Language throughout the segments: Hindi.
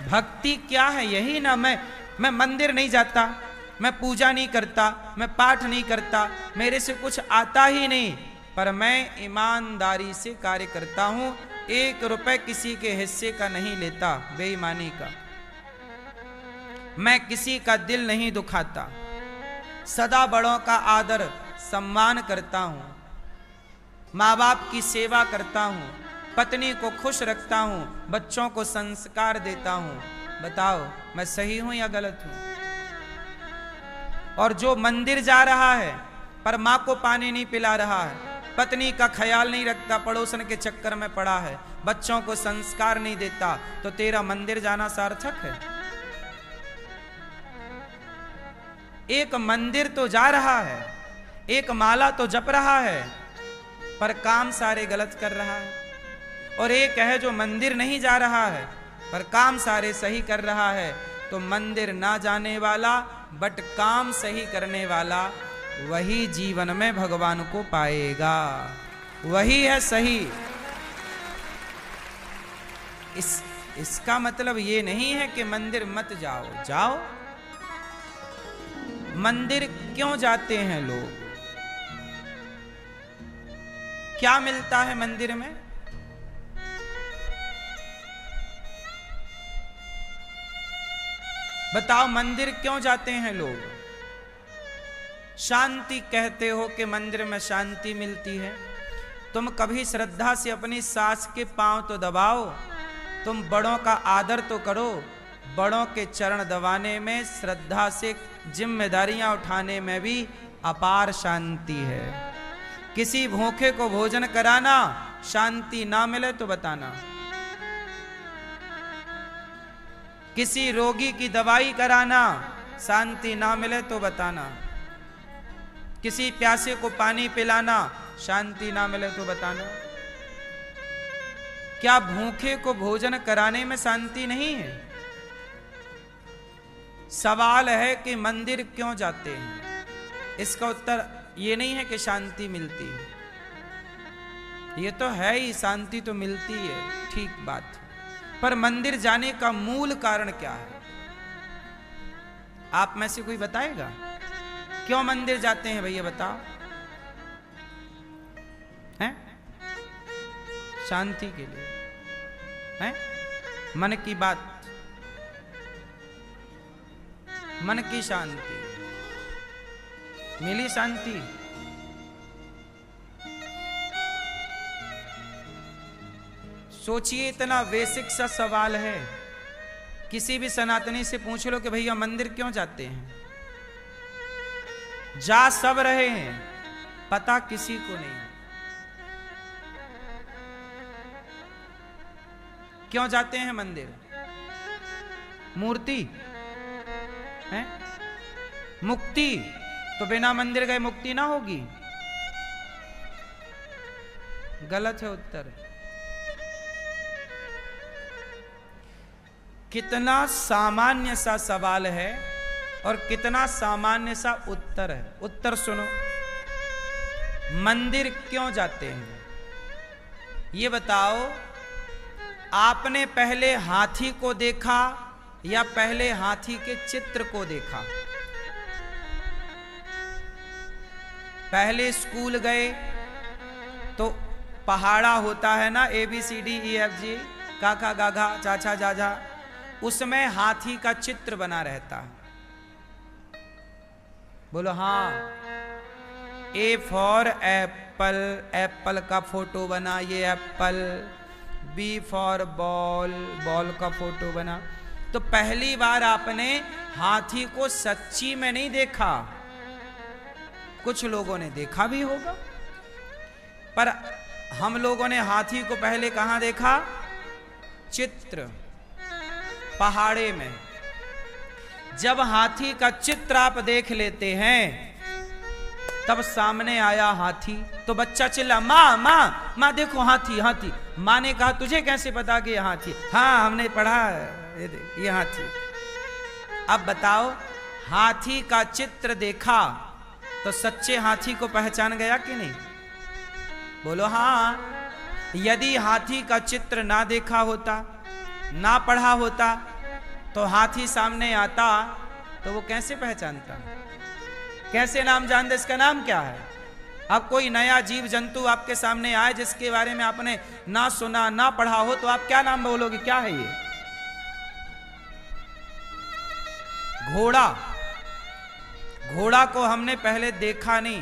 भक्ति क्या है? यही ना। मैं मंदिर नहीं जाता, मैं पूजा नहीं करता, मैं पाठ नहीं करता, मेरे से कुछ आता ही नहीं, पर मैं ईमानदारी से कार्य करता हूं, 1 रुपए किसी के हिस्से का नहीं लेता, बेईमानी का। मैं किसी का दिल नहीं दुखाता, सदा बड़ों का आदर सम्मान करता हूं, माँ बाप की सेवा करता हूं, पत्नी को खुश रखता हूं, बच्चों को संस्कार देता हूं। बताओ मैं सही हूं या गलत हूं? और जो मंदिर जा रहा है पर माँ को पानी नहीं पिला रहा है, पत्नी का ख्याल नहीं रखता, पड़ोसन के चक्कर में पड़ा है, बच्चों को संस्कार नहीं देता, तो तेरा मंदिर जाना सार्थक है? एक मंदिर तो जा रहा है, एक माला तो जप रहा है, पर काम सारे गलत कर रहा है। और एक है जो मंदिर नहीं जा रहा है पर काम सारे सही कर रहा है। तो मंदिर ना जाने वाला बट काम सही करने वाला, वही जीवन में भगवान को पाएगा, वही है सही। इसका मतलब ये नहीं है कि मंदिर मत जाओ, जाओ। मंदिर क्यों जाते हैं लोग? क्या मिलता है मंदिर में? बताओ, मंदिर क्यों जाते हैं लोग? शांति कहते हो कि मंदिर में शांति मिलती है। तुम कभी श्रद्धा से अपनी सास के पांव तो दबाओ, तुम बड़ों का आदर तो करो। बड़ों के चरण दबाने में, श्रद्धा से जिम्मेदारियां उठाने में भी अपार शांति है। किसी भूखे को भोजन कराना, शांति ना मिले तो बताना। किसी रोगी की दवाई कराना, शांति ना मिले तो बताना। किसी प्यासे को पानी पिलाना, शांति ना मिले तो बताना। क्या भूखे को भोजन कराने में शांति नहीं है? सवाल है कि मंदिर क्यों जाते हैं? इसका उत्तर ये नहीं है कि शांति मिलती है। ये तो है ही, शांति तो मिलती है, ठीक बात। पर मंदिर जाने का मूल कारण क्या है? आप में से कोई बताएगा? क्यों मंदिर जाते हैं भैया, बताओ। हैं? शांति के लिए, हैं? मन की बात, मन की शांति। मिली शांति? सोचिए, इतना बेसिक सा सवाल है। किसी भी सनातनी से पूछ लो कि भैया मंदिर क्यों जाते हैं? जा सब रहे हैं, पता किसी को नहीं। क्यों जाते हैं मंदिर? मूर्ति है? मुक्ति? तो बिना मंदिर गए मुक्ति ना होगी। गलत है उत्तर। कितना सामान्य सा सवाल है और कितना सामान्य सा उत्तर है। उत्तर सुनो। मंदिर क्यों जाते हैं? ये बताओ, आपने पहले हाथी को देखा या पहले हाथी के चित्र को देखा? पहले स्कूल गए तो पहाड़ा होता है ना, ABCDEFG, काका गाघा चाचा जाजा, उसमें हाथी का चित्र बना रहता है। बोलो हाँ। A फॉर एप्पल, एप्पल का फोटो बना, ये Apple. B for ball, ball का फोटो बना। तो पहली बार आपने हाथी को सच्ची में नहीं देखा, कुछ लोगों ने देखा भी होगा, पर हम लोगों ने हाथी को पहले कहां देखा? चित्र, पहाड़े में। जब हाथी का चित्र आप देख लेते हैं, तब सामने आया हाथी, तो बच्चा चिल्ला, माँ माँ माँ देखो हाथी हाथी। माँ ने कहा तुझे कैसे पता कि ये हाथी? हाँ हमने पढ़ा, ये हाथी। अब बताओ, हाथी का चित्र देखा तो सच्चे हाथी को पहचान गया कि नहीं? बोलो हाँ। यदि हाथी का चित्र ना देखा होता, ना पढ़ा होता, तो हाथी सामने आता तो वो कैसे पहचानता, कैसे नाम जान दे इसका नाम क्या है। अब कोई नया जीव जंतु आपके सामने आए जिसके बारे में आपने ना सुना ना पढ़ा हो, तो आप क्या नाम बोलोगे, क्या है ये? घोड़ा, घोड़ा को हमने पहले देखा नहीं,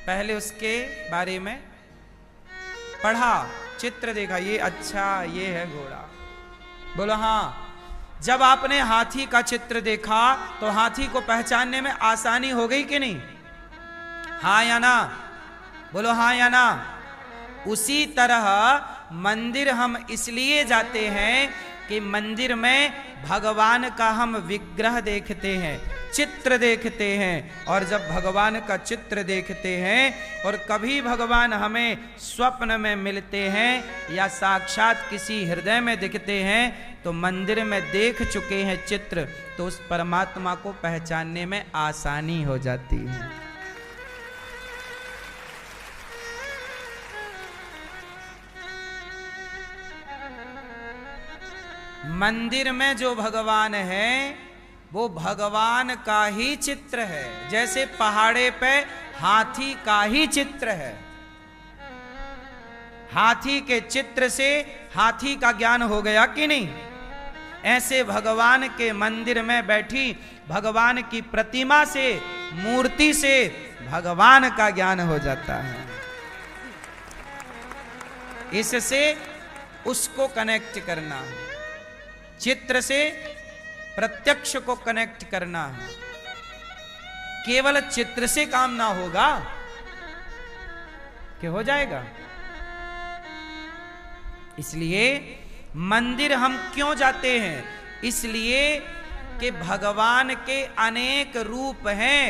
पहले उसके बारे में पढ़ा, चित्र देखा, ये अच्छा ये है घोड़ा। बोलो हाँ। जब आपने हाथी का चित्र देखा तो हाथी को पहचानने में आसानी हो गई कि नहीं? हाँ या ना? बोलो हाँ या ना? उसी तरह मंदिर हम इसलिए जाते हैं कि मंदिर में भगवान का हम विग्रह देखते हैं, चित्र देखते हैं। और जब भगवान का चित्र देखते हैं और कभी भगवान हमें स्वप्न में मिलते हैं या साक्षात किसी हृदय में दिखते हैं, तो मंदिर में देख चुके हैं चित्र, तो उस परमात्मा को पहचानने में आसानी हो जाती है। मंदिर में जो भगवान है वो भगवान का ही चित्र है, जैसे पहाड़े पे हाथी का ही चित्र है। हाथी के चित्र से हाथी का ज्ञान हो गया कि नहीं? ऐसे भगवान के मंदिर में बैठी भगवान की प्रतिमा से, मूर्ति से भगवान का ज्ञान हो जाता है। इससे उसको कनेक्ट करना है, चित्र से प्रत्यक्ष को कनेक्ट करना है। केवल चित्र से काम ना होगा कि हो जाएगा। इसलिए मंदिर हम क्यों जाते हैं? इसलिए कि भगवान के अनेक रूप हैं,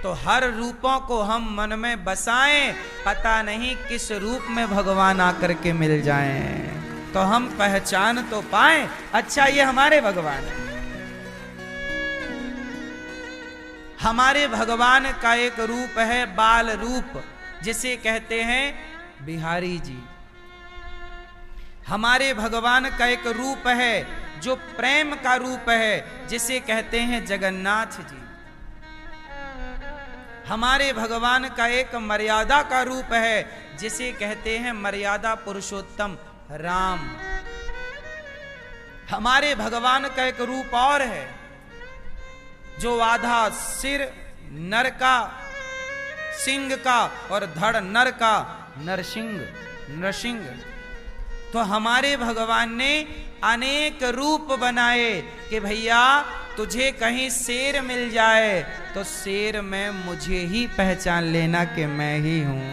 तो हर रूपों को हम मन में बसाएं, पता नहीं किस रूप में भगवान आकर के मिल जाएं, तो हम पहचान तो पाएं, अच्छा ये हमारे भगवान है। हमारे भगवान का एक रूप है बाल रूप, जिसे कहते हैं बिहारी जी। हमारे भगवान का एक रूप है जो प्रेम का रूप है, जिसे कहते हैं जगन्नाथ जी। हमारे भगवान का एक मर्यादा का रूप है, जिसे कहते हैं मर्यादा पुरुषोत्तम राम। हमारे भगवान का एक रूप और है जो आधा सिर नर का, सिंह का, और धड़ नर का, नरसिंह। तो हमारे भगवान ने अनेक रूप बनाए कि भैया तुझे कहीं शेर मिल जाए तो शेर में मुझे ही पहचान लेना कि मैं ही हूं।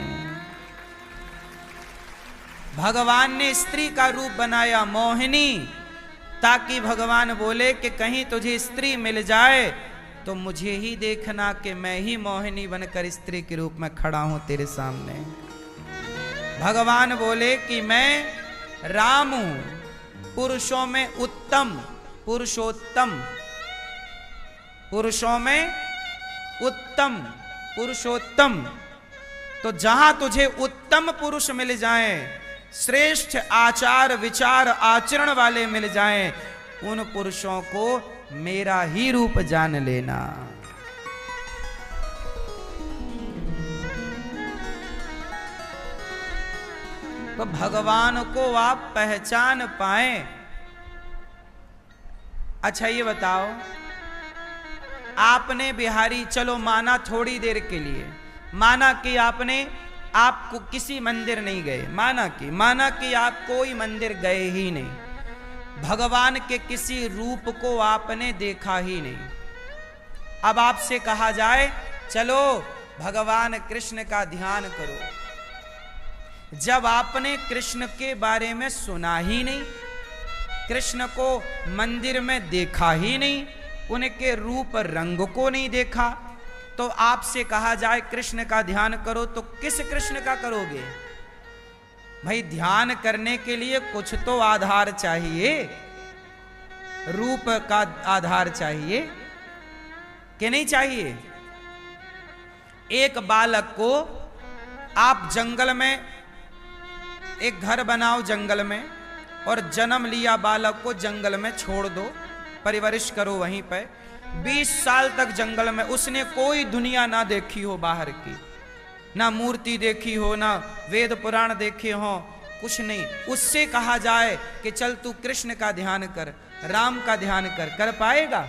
भगवान ने स्त्री का रूप बनाया मोहिनी, ताकि भगवान बोले कि कहीं तुझे स्त्री मिल जाए तो मुझे ही देखना कि मैं ही मोहिनी बनकर स्त्री के रूप में खड़ा हूं तेरे सामने। भगवान बोले कि मैं राम हूं, पुरुषों में उत्तम, पुरुषोत्तम, पुरुषों में उत्तम, पुरुषोत्तम। तो जहां तुझे उत्तम पुरुष मिल जाएं, श्रेष्ठ आचार विचार आचरण वाले मिल जाएं, उन पुरुषों को मेरा ही रूप जान लेना। तो भगवान को आप पहचान पाएं। अच्छा ये बताओ, आपने बिहारी, चलो माना थोड़ी देर के लिए, माना कि आपको किसी मंदिर नहीं गए, माना कि आप कोई मंदिर गए ही नहीं, भगवान के किसी रूप को आपने देखा ही नहीं। अब आपसे कहा जाए चलो भगवान कृष्ण का ध्यान करो, जब आपने कृष्ण के बारे में सुना ही नहीं, कृष्ण को मंदिर में देखा ही नहीं, उनके रूप रंग को नहीं देखा, तो आपसे कहा जाए कृष्ण का ध्यान करो तो किस कृष्ण का करोगे? भाई ध्यान करने के लिए कुछ तो आधार चाहिए, रूप का आधार चाहिए कि नहीं चाहिए? एक बालक को आप जंगल में एक घर बनाओ जंगल में, और जन्म लिया बालक को जंगल में छोड़ दो, परिवरिश करो वहीं पर। 20 साल तक जंगल में उसने कोई दुनिया ना देखी हो बाहर की, ना मूर्ति देखी हो, ना वेद पुराण देखे हो, कुछ नहीं। उससे कहा जाए कि चल तू कृष्ण का ध्यान कर, राम का ध्यान कर पाएगा?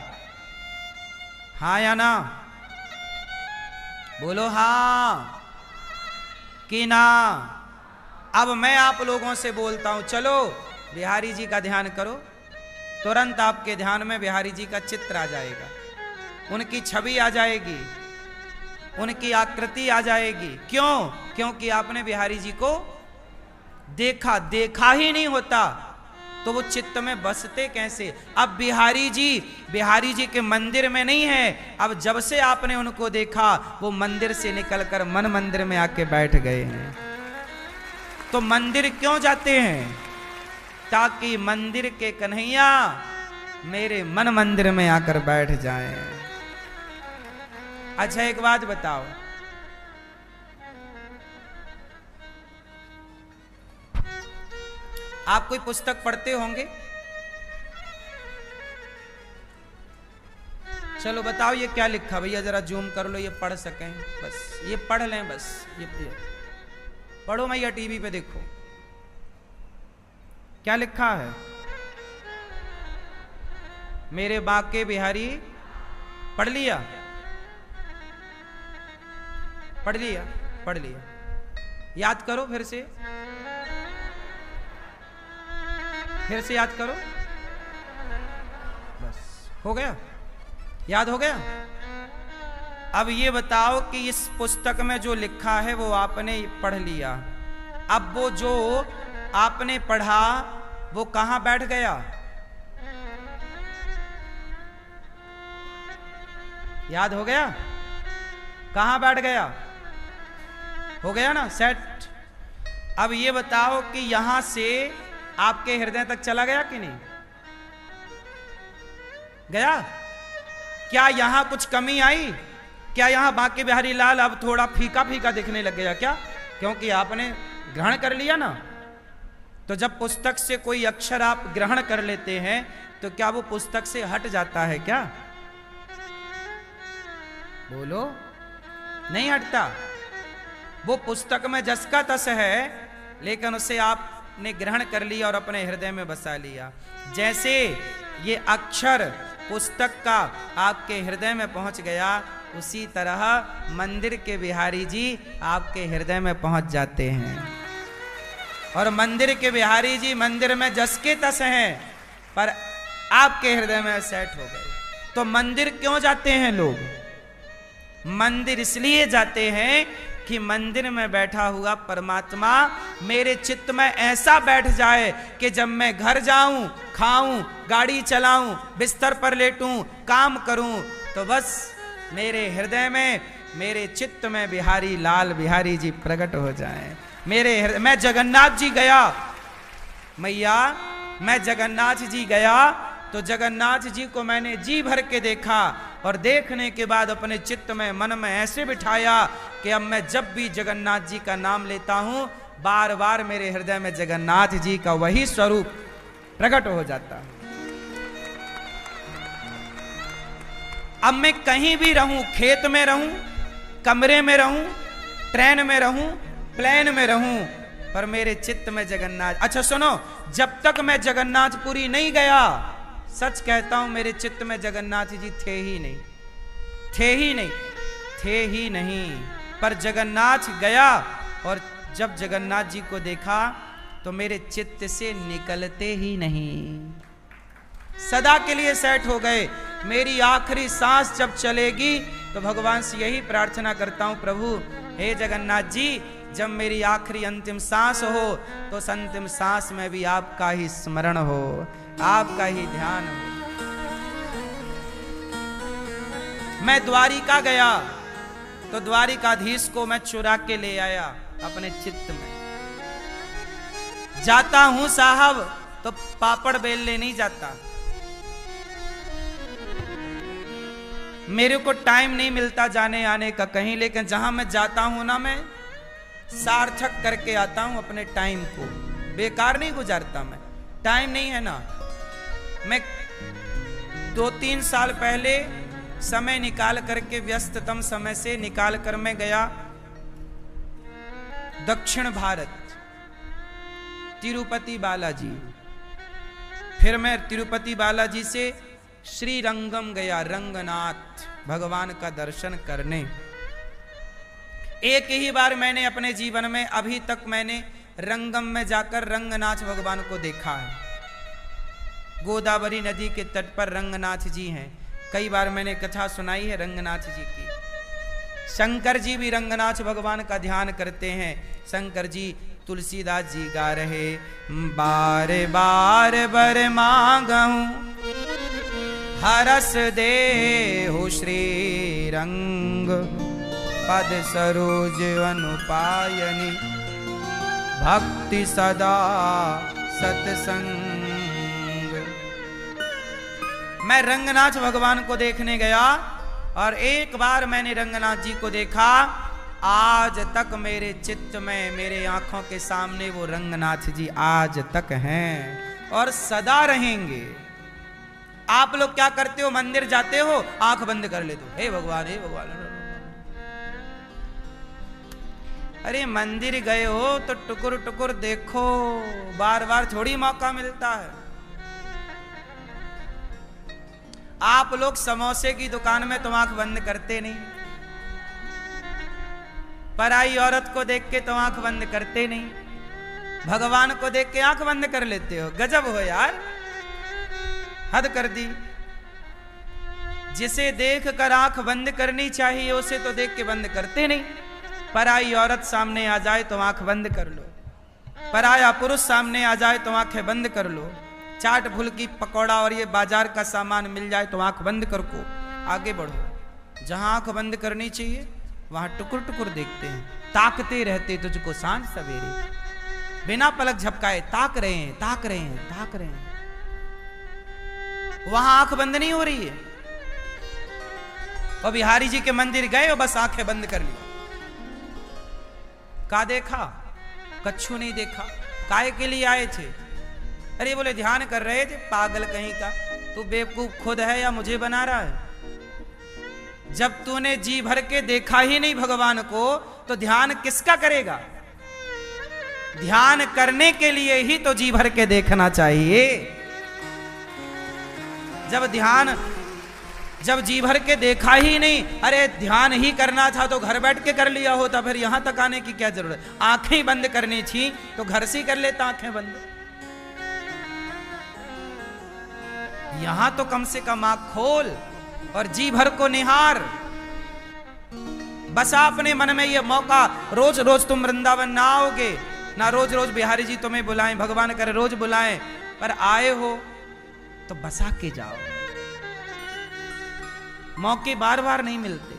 हाँ या ना? बोलो हाँ कि ना। अब मैं आप लोगों से बोलता हूं, चलो बिहारी जी का ध्यान करो, तुरंत आपके ध्यान में बिहारी जी का चित्र आ जाएगा, उनकी छवि आ जाएगी, उनकी आकृति आ जाएगी। क्यों? क्योंकि आपने बिहारी जी को देखा ही नहीं होता तो वो चित्त में बसते कैसे? अब बिहारी जी के मंदिर में नहीं है, अब जब से आपने उनको देखा वो मंदिर से निकलकर मन मंदिर में आके बैठ गए हैं। तो मंदिर क्यों जाते हैं? ताकि मंदिर के कन्हैया मेरे मन मंदिर में आकर बैठ जाएं। अच्छा एक बात बताओ, आप कोई पुस्तक पढ़ते होंगे? चलो बताओ ये क्या लिखा? भैया जरा जूम कर लो, ये पढ़ सकें, बस ये पढ़ लें, बस ये पढ़ो भैया, टीवी पे देखो क्या लिखा है। मेरे बाके बिहारी। पढ़ लिया? पढ़ लिया? पढ़ लिया? याद करो फिर से याद करो, बस हो गया, याद हो गया। अब ये बताओ कि इस पुस्तक में जो लिखा है वो आपने पढ़ लिया, अब वो जो आपने पढ़ा वो कहां बैठ गया? याद हो गया? कहां बैठ गया? हो गया ना सेट? अब ये बताओ कि यहां से आपके हृदय तक चला गया कि नहीं गया? क्या यहां कुछ कमी आई? क्या यहां बांके बिहारी लाल अब थोड़ा फीका फीका दिखने लग गया क्या? क्योंकि आपने ग्रहण कर लिया ना। तो जब पुस्तक से कोई अक्षर आप ग्रहण कर लेते हैं तो क्या वो पुस्तक से हट जाता है क्या? बोलो, नहीं हटता। वो पुस्तक में जस का तस है, लेकिन उसे आपने ग्रहण कर लिया और अपने हृदय में बसा लिया। जैसे ये अक्षर पुस्तक का आपके हृदय में पहुंच गया, उसी तरह मंदिर के बिहारी जी आपके हृदय में पहुंच जाते हैं। और मंदिर के बिहारी जी मंदिर में जस के तस हैं, पर आपके हृदय में सेट हो गए। तो मंदिर क्यों जाते हैं लोग? मंदिर इसलिए जाते हैं कि मंदिर में बैठा हुआ परमात्मा मेरे चित्त में ऐसा बैठ जाए कि जब मैं घर जाऊं, खाऊं, गाड़ी चलाऊं, बिस्तर पर लेटूं, काम करूं, तो बस मेरे हृदय में, मेरे चित्त में बिहारी लाल बिहारी जी प्रकट हो जाएं। मेरे हृदय, मैं जगन्नाथ जी गया मैया, मैं जगन्नाथ जी गया तो जगन्नाथ जी को मैंने जी भर के देखा, और देखने के बाद अपने चित्त में, मन में ऐसे बिठाया कि अब मैं जब भी जगन्नाथ जी का नाम लेता हूं, बार बार मेरे हृदय में जगन्नाथ जी का वही स्वरूप प्रकट हो जाता है। अब मैं कहीं भी रहूं, खेत में रहूं, कमरे में रहूं, ट्रेन में रहूं, प्लेन में रहूं, पर मेरे चित्त में जगन्नाथ। अच्छा सुनो, जब तक मैं जगन्नाथपुरी नहीं गया, सच कहता हूं मेरे चित्त में जगन्नाथ जी थे ही नहीं, थे ही नहीं, थे ही नहीं। पर जगन्नाथ गया और जब जगन्नाथ जी को देखा तो मेरे चित्त से निकलते ही नहीं, सदा के लिए सेट हो गए। मेरी आखिरी सांस जब चलेगी तो भगवान से यही प्रार्थना करता हूं, प्रभु हे जगन्नाथ जी, जब मेरी आखिरी अंतिम सांस हो तो उस अंतिम सांस में भी आपका ही स्मरण हो, आपका ही ध्यान हो। मैं द्वारिका गया तो द्वारिकाधीश को मैं चुरा के ले आया अपने चित्त में। जाता हूं साहब तो पापड़ बेलने नहीं जाता, मेरे को टाइम नहीं मिलता जाने आने का कहीं, लेकिन जहां मैं जाता हूं ना, मैं सार्थक करके आता हूं अपने टाइम को, बेकार नहीं गुजारता। मैं टाइम नहीं है ना, मैं 2-3 साल पहले समय निकाल करके, व्यस्ततम समय से निकाल कर मैं गया दक्षिण भारत, तिरुपति बालाजी। फिर मैं तिरुपति बालाजी से श्रीरंगम गया, रंगनाथ भगवान का दर्शन करने। एक ही बार मैंने अपने जीवन में अभी तक मैंने रंगम में जाकर रंगनाथ भगवान को देखा है। गोदावरी नदी के तट पर रंगनाथ जी हैं। कई बार मैंने कथा सुनाई है रंगनाथ जी की। शंकर जी भी रंगनाथ भगवान का ध्यान करते हैं। शंकर जी, तुलसीदास जी गा रहे, बार बार बर मांगहूं हरस दे हो श्री रंग, पद सरोज अनुपायनी, भक्ति सदा सत्संग। मैं रंगनाथ भगवान को देखने गया और एक बार मैंने रंगनाथ जी को देखा। आज तक मेरे चित्त में, मेरे आंखों के सामने वो रंगनाथ जी आज तक हैं और सदा रहेंगे। आप लोग क्या करते हो? मंदिर जाते हो, आंख बंद कर लेते हो, हे भगवान हे भगवान। अरे मंदिर गए हो तो टुकुर टुकुर देखो, बार बार थोड़ी मौका मिलता है। आप लोग समोसे की दुकान में तो आंख बंद करते नहीं, पराई औरत को देख के तो आंख बंद करते नहीं, भगवान को देख के आंख बंद कर लेते हो। गजब हो यार, हद कर दी। जिसे देख कर आंख बंद करनी चाहिए उसे तो देख के बंद करते नहीं। पराई औरत सामने आ जाए तो आंख बंद कर लो, पराया पुरुष सामने आ जाए तो आंखें बंद कर लो। चाट फुल्की पकौड़ा और ये बाजार का सामान मिल जाए तो आंख बंद कर को आगे बढ़ो। जहां आंख बंद करनी चाहिए वहां टुकुर टुकुर देखते हैं, ताकते रहते तुझको सांझ सवेरे, बिना पलक झपकाए ताक रहे हैं, ताक रहे हैं, ताक रहे हैं। वहां आंख बंद नहीं हो रही है। और बिहारी जी के मंदिर गए और बस आंखें बंद कर ली। का देखा? कच्छू नहीं देखा। काय के लिए आए थे? अरे बोले ध्यान कर रहे थे। पागल कहीं का, तू बेवकूफ खुद है या मुझे बना रहा है? जब तूने जी भर के देखा ही नहीं भगवान को तो ध्यान किसका करेगा? ध्यान करने के लिए ही तो जी भर के देखना चाहिए। जब जी भर के देखा ही नहीं, अरे ध्यान ही करना था तो घर बैठ के कर लिया होता, फिर यहां तक आने की क्या जरूरत? आंखें बंद करनी थी तो घर से ही कर लेता आंखें बंद। यहां तो कम से कम आंख खोल और जी भर को निहार। बस अपने मन में ये मौका, रोज रोज तुम वृंदावन ना आओगे, ना रोज रोज बिहारी जी तुम्हें बुलाएं, भगवान करे रोज बुलाएं, पर आए हो तो बसा के जाओ। मौके बार बार नहीं मिलते।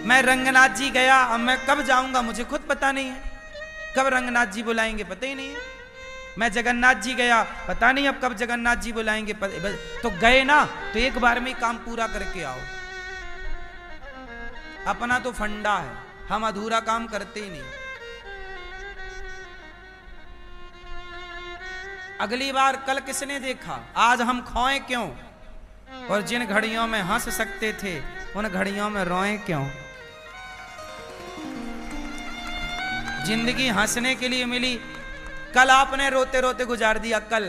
मैं रंगनाथ जी गया, अब मैं कब जाऊंगा मुझे खुद पता नहीं है। कब रंगनाथ जी बुलाएंगे पता ही नहीं है। मैं जगन्नाथ जी गया, पता नहीं अब कब जगन्नाथ जी बुलाएंगे। तो गए ना तो एक बार में काम पूरा करके आओ। अपना तो फंडा है, हम अधूरा काम करते ही नहीं। अगली बार कल किसने देखा, आज हम खोए क्यों? और जिन घड़ियों में हंस सकते थे उन घड़ियों में रोए क्यों? जिंदगी हंसने के लिए मिली, कल आपने रोते रोते गुजार दिया। कल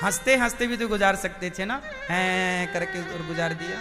हंसते हंसते भी तो गुजार सकते थे ना, करके और गुजार दिया।